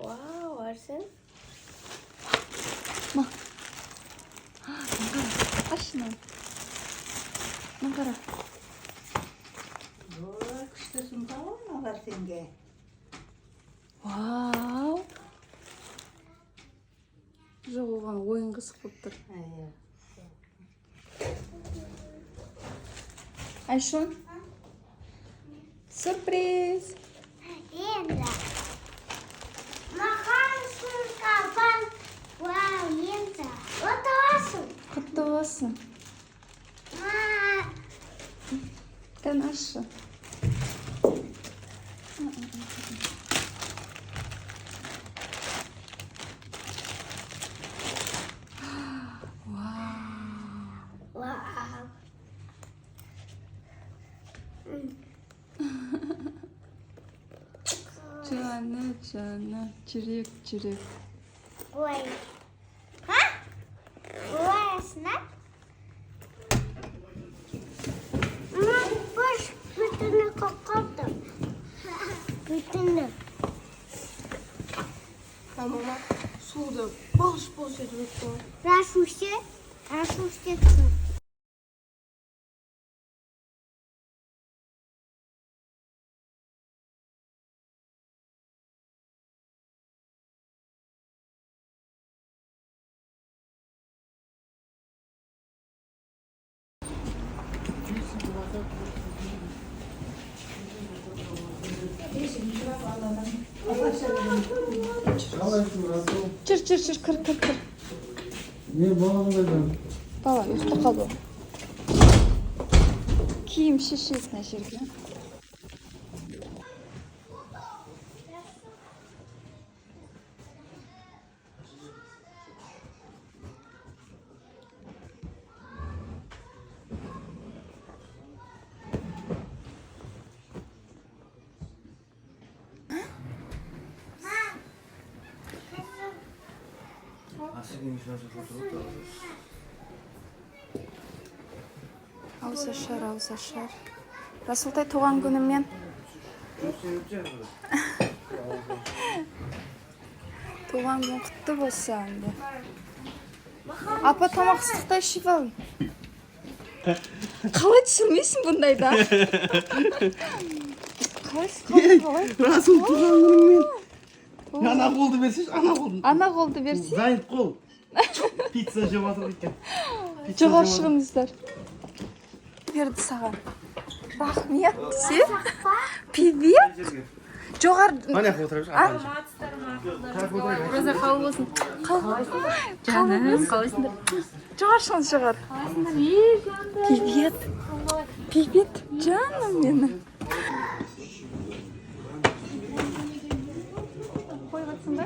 Wow, Arsen. ма ашынан маңғара күшті сумка ғой маған сенге. вау жоқ оған ойын қызық болып тұр айшон сюрприз Енді. Маған сумка бар. Вау, енді. Құтты болсын. құтты болсын кән ашшы Вау. жаны жүрек Ой. Ха? Ой, Boş bütünü kokladım. Bütünü. Мама, суды бос етіп өтті. Расуши. жүр кір Не балам қайда? бала ұйықтап қалды ғой киім шешесіне жерге ауызашар расылтай туған күнімен туған күн құтты болса енді апа тамақ ыстықтай ішіп ал қалай түсірмейсің бұндайда қалай Расул туған күніңмен ана қолды берсейші, ана қолды берсе Зайыт қол. Пицца жеп жатыр екен. жоғары шығыңыздар берді саған рахмет се привет жоғары Ана отырайық. Роза қабыл болсын. жаным қалайсыңдар жоғары шығыңыз жоғары привет жаным менің қойып жатсың ба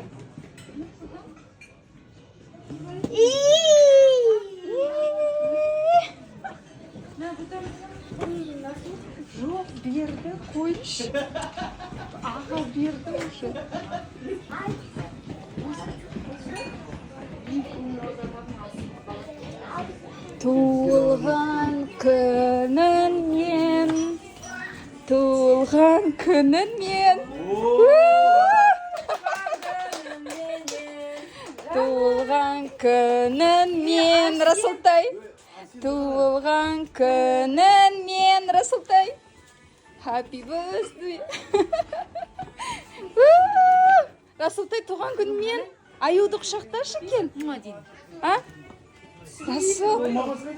жоқ берді қойшы аға берді уже туылған күніңмен туылған күніңмен туылған күніңмен расылтай туылған күніңмен расылтай happy birthday расылтай туған күніңмен аюды құшақташы кел а расыл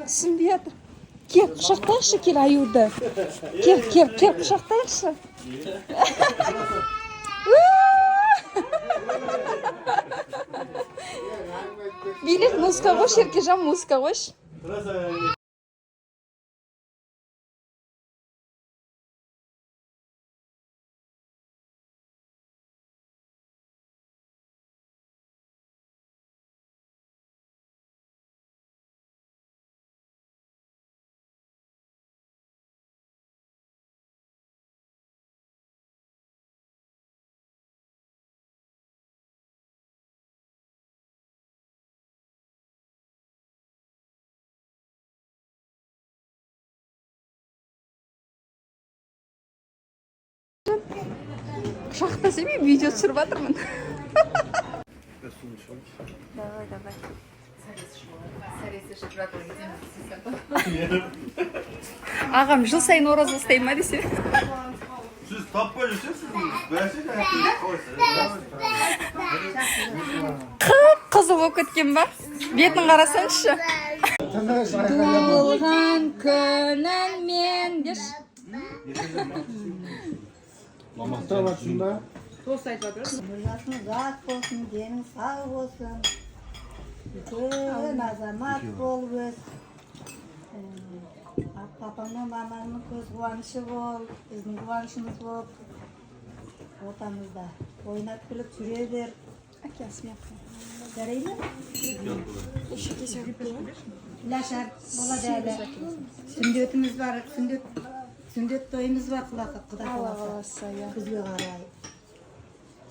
түсінбей жатыр кел құшақтайықшы кел аюды кел құшақтайықшы билет музыка қойшы еркежан музыка қойшы Құшақтасып мен видео түсіріп жатырмын. Давай, давай. Ағам жыл сайын ораза ұстай ма десе? Siz tapma düşüyorsunuz. Versene. Қызы болып кеткен ба? Бетін қарасаңызшы. Туылған күнін мен деш. Mamakta var şunda. Mırlasınız az olsun, gelin sağ olsun. Bütün azamat bol göz. Papamın, mamamın göz kuvanyışı bol, bizim kuvanyışımız bol. Ortamızda oynap gülüp süredir. Әкесім яқын. Жарайды ма? Еще кесе Laşar, bola değerli. Sündetimiz var, sündet toyumuz var kulakı, kuda Алла kulakı. қаласа, я. Күзге қарай.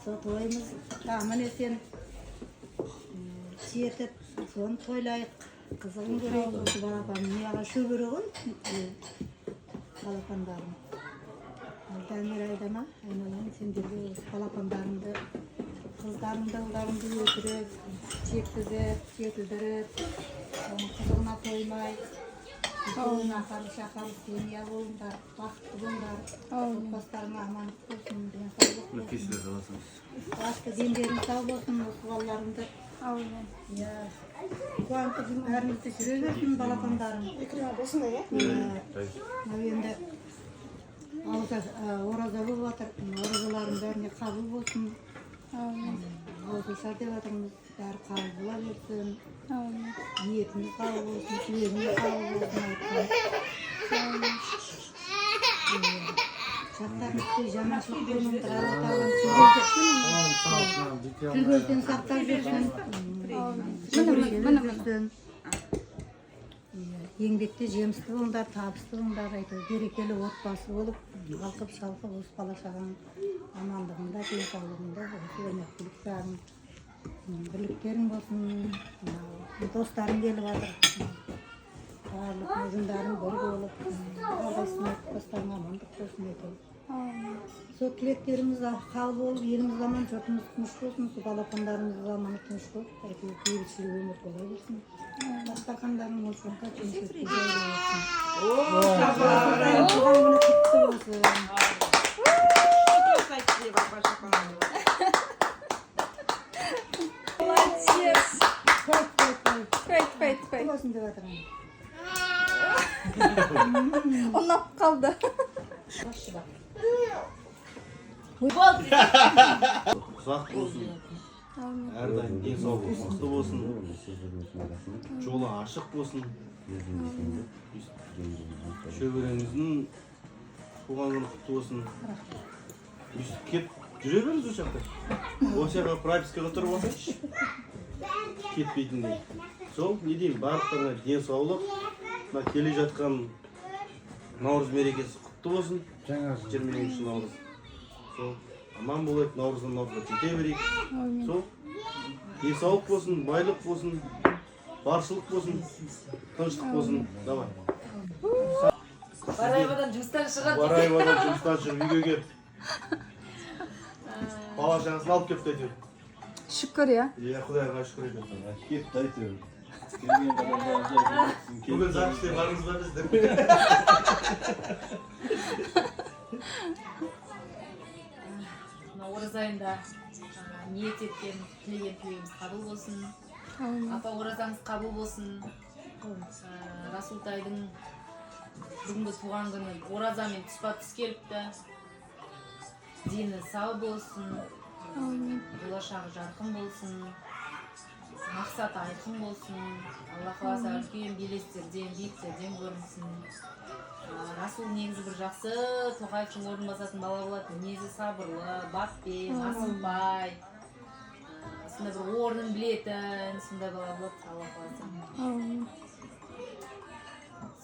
Сол тойымыз аман есен жетіп, соны тойлайық. Қызығын көрейік. Осы балапан мияға шөбірі ғой. Балапандарым. Дамир айдама, айналайын сендерге осы балапандарымды, қыздарымды, ұлдарымды өтіріп, жеткізіп, жетілдіріп, соның қызығына тоймай, Bütün ahar şahar семья болыңдар, бақытты болыңдар, отбасыларыңа амандық болсын, денсаулық болсын. Басты дендерің сау болсын, осы балаларыңды. Қуантып әрімізді жүре берсін балапандарың. Енді ораза болып жатыр, оразаларың бәріне қабыл болсын. Осылшар деп жатырмыз, бәрі қабыл бола берсін. Ниетimiz kabul olsun, yüreğimiz kabul olsun. Şartlarımızda jamaşlık durumunda Allah'tan tüm gözden saklar versin. Еңбекте жемісті болыңдар, табысты болыңдар, берекелі отбасы болып, қалқып шалқып осы бала-шағаның амандығында, денсаулығында, осы өрнектілік жағын бірліктерің болсын, достарың келіп жатыр. Барлық ұжымдарың бір болып, әрқайсысына достарыңа амандық болсын етеді. Сол тілектеріміз қабыл болып, еліміз аман, жұртымыз тыныш болсын, сол балапандарымыз аман тыныш болып, бейбітшілік өмір бола берсін. Дастархандарың ошаққа тыныштыққа жайлы болсын. Туған күні құтты болсын. Молодец. Пойт. Болсын деп жатырмын. Ұнап қалды. Uzak olsun. Her daim денсаулық мықты болсын. Жолы ашық болсын. Шөбереңіздің туған күні құтты болсын. Кеп жүре беріңіз осы жақта. Осы жаққа пропискаға тұрып алсайшы. Кетпейтіндей. Сол не деймін, барлықтарына денсаулық. Мына келе жатқан Наурыз мерекесі құтты болсын. 20-ші Наурыз. Сол аман болайық, Наурыздан Наурызға жете берейік. Сол денсаулық болсын, байлық болсын, баршылық болсын, тыныштық болсын. Давай. Барайбадан жұмыстан шығады. Барайбадан жұмыстан шығып үйге кеп. Бала-шағасын алып кепті әйтеуір. Шүкір, я. Иә, Құдайға шүкір етемін. Кетті әйтеуір. Бүгін записте барыңыз ба біздер? Ораза айында ниет еткен, тілеген тілегіміз қабыл болсын. Апа, оразаңыз қабыл болсын. Расултайдың бүгінгі туған күні оразамен тұспа-тұс келіпті. Дені сау болсын. Болашағы жарқын болсын. Мақсат айқын болсын. Алла қаласа үлкен белестерден, биіктерден көрінсін. Расул негізі бір жақсы Тоқаевтың орнын басатын бала болады. Мінезі сабырлы, баппен, асықпай. Сондай бір орнын білетін, сондай бала болады, Алла қаласа.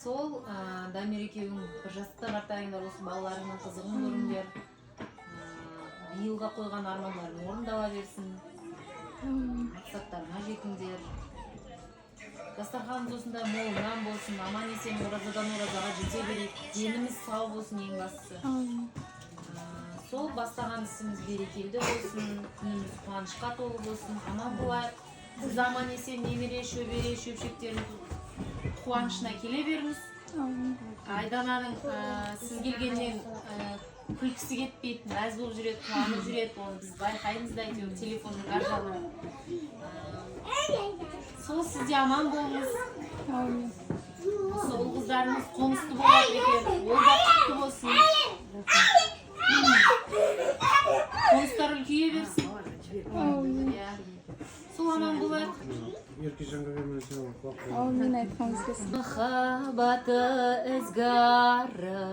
Сол Дамир екеуің бір жастықта қартайыңдар, осы балаларыңның қызығын көріңдер. Биылға қойған армандарың орындала берсін. Мақсаттарыңа жетіңдер. Дастарханымыз осындай молынан болсын, аман есен оразадан оразаға жете берейік. Деніміз сау болсын ең бастысы. сол бастаған ісіміз берекелі болсын, күніміз қуанышқа толы болсын, аман болайық. Сіз аман есен немере, шөбере, шөпшектердің қуанышына келе беріңіз. Айдананың сіз келгеннен күлкісі кетпейді, мәз болып жүреді, қуанып жүреді, оны біз байқаймыз да, әйтеуір телефонның ар жағынан. Сол сізде аман болыңыз. Сол қыздарымыз қонысты болады екен, ол да құтты болсын. Қоныстар үлкейе берсін. Сол аман болайық. Аумин айтқаныңыз келсін. Махаббаты ізгары,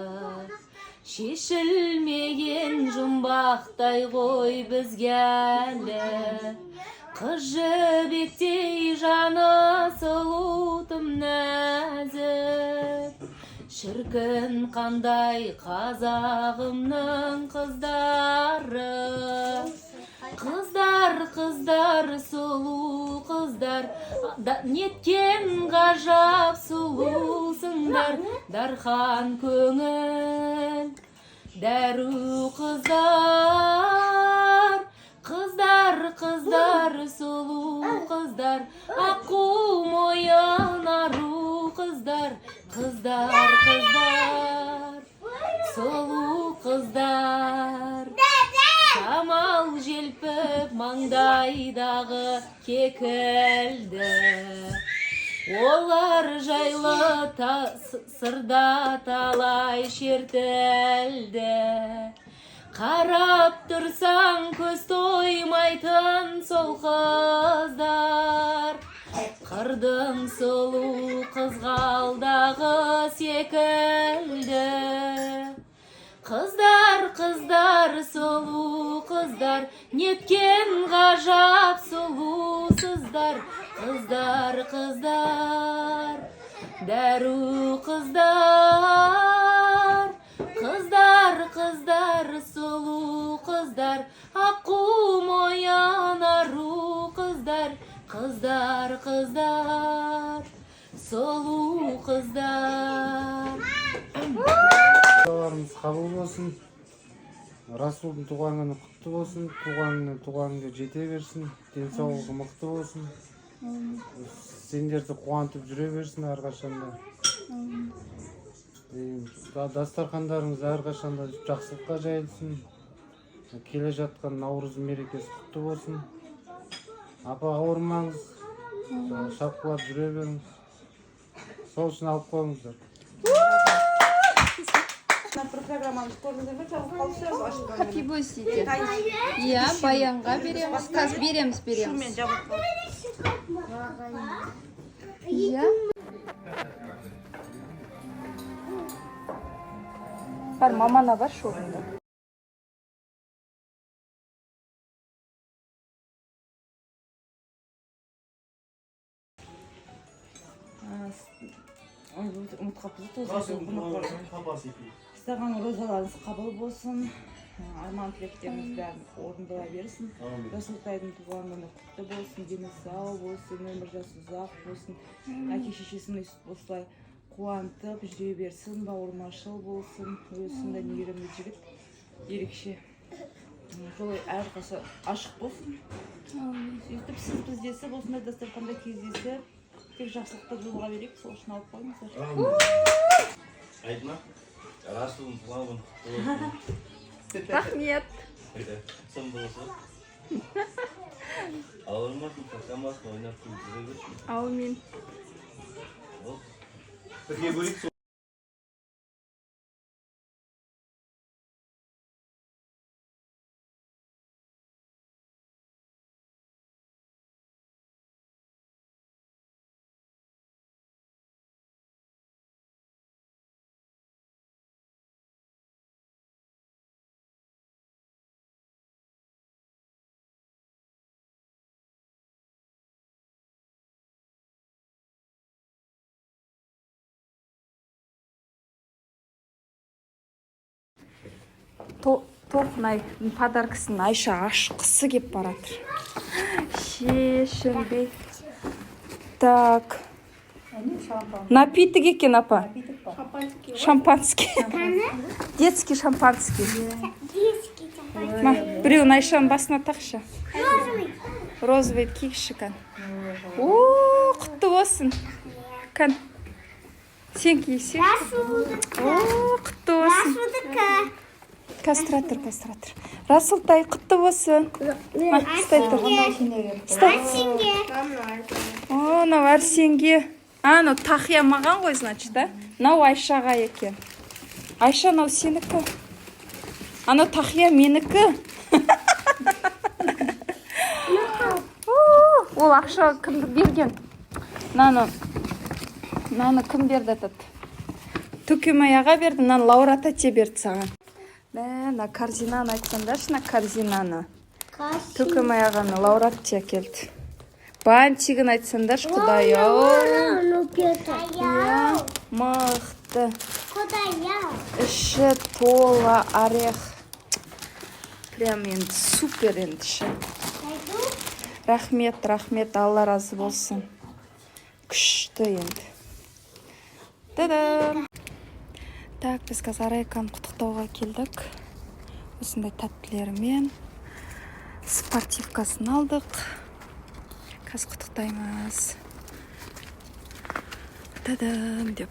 шешілмеген жұмбақтай ғой бізге әлі. Қыз жібектей жаны сұлу тым нәзік, шіркін қандай қазағымның қыздары. Қыздар, сұлу қыздар, неткен ғажап сұлусыңдар, дархан көңіл, дәру қыздар. Қыздар, сұлу қыздар, аққу мойын ару қыздар. Қыздар, сұлу қыздар. Самал желпіп маңдайдағы кекілді, олар жайлы сырда талай шертілді. Қарап тұрсаң көз тоймайтын сол қыздар, қырдың сұлу қызғалдағы секілді. Қыздар, сұлу қыздар, неткен ғажап сұлусыздар. Қыздар, дәру қыздар. Қыздар, сұлу қыздар, аққу мойын ару қыздар. Қыздар, сұлу қыздар. Dualarımız kabul olsun. Rasul'un tuğan günü kutlu olsun. Tuğan günü jete bersin. Денсаулығы мықты болсын. Сендерді қуантып жүре берсін әрқашанда. Дастархандарыңыз әрқашанда жақсылыққа жайылсын. Келе жатқан Наурыз мерекесі құтты болсын. Апа ауырмаңыз. Шапқылап жүре беріңіз. Сол үшін алып қойыңыздар. Happy birthday. Иә, баянға береміз. Қазір береміз. Иә. Бар, мамана бар шорында. Ұмыт қапызы Саған розаларыңыз қабыл болсын, арман тілектеріңіз бәрін орындала берсін. Расултайдың туған күні құтты болсын, дені сау болсын, өмір жасы ұзақ болсын. Әке шешесін осылай қуантып жүре берсін, бауырмашыл болсын, өзінде мейірімді жігіт ерекше. Жолы әрқашан ашық болсын. Сөйтіп сіз біздесіп, осындай дастарханда кездесіп, тек жақсылықта жолға берейік, сол үшін алып қойыңыздар. Айтма. Расул'un туған күні құтты болсын. Рахмет. Сын болсын. Ауырмасын, сақтамасын, ойнап күліп жүре берсін. Аумин. Бірге көрейік. Тоқнай подаркасын Айша ашқысы кеп баратыр. Шешілбей. Так. Напиток екен, апа. Шампанский. Детский шампанский. Ма, біреуін Айшаның басына тақшы. Розовый киікші кән. О, құтты болсын. Кән. Сен киісің. О, құтты болсын. Кастратор. Расылтай, құтты болсын. Ма, ұстай тұр. О, нау Әрсенге. Нау Тахия маған ғой, значит, да? Нау Айшаға екен. Айша, нау сенікі. Анау Тахия менікі. Ол ақша кімді берген? Наны кім берді атады? Төкемаяға берді, наны Лаура тәте берді саған. На корзинаны айтсаңдаршы, на корзинаны. Төкемаяғаны Лаура тәте келді. Бантигін айтсаңдаршы, құдай-ау. Мықты. Іші тола орех. Прям енді супер енді іші. Рахмет, Алла разы болсын. Күшті енді. Та-дам! Так, біз қазір Арайканы құттықтауға келдік. Осындай тәттілерімен спортивкасын алдық. Қазір құттықтаймыз. Та-дам! Деп.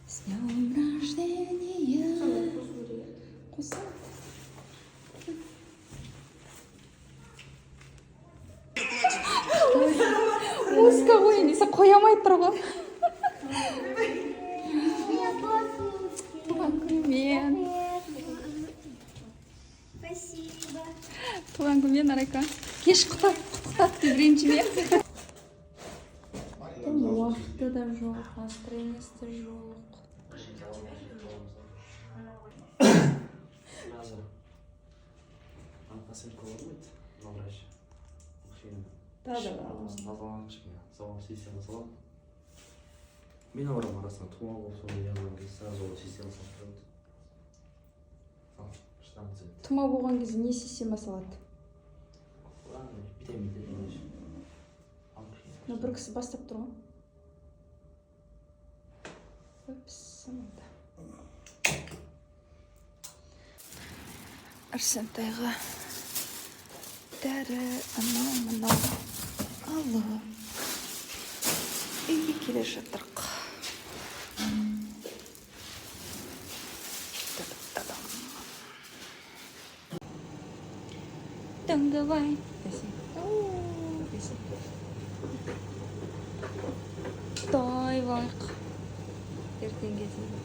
С днем рождения. Музыка ойнайса қоямай тұр ғой. Туған күнімен. Спасибо. Туған күнімен, Арайка. Кеш құттықтап деп ренжіме. Уақыты да жоқ, настроениесі де жоқ. Мен ауырам арасында тума болып соны яғынан кезде сразу ол система салып тұрады. Тұма болған кезде не система салады? Бір кісі бастап тұр ғой. Арсентайға дәрі анау алып үйге келе жатырық. Давай. Дай байқ. Ертең кезінде.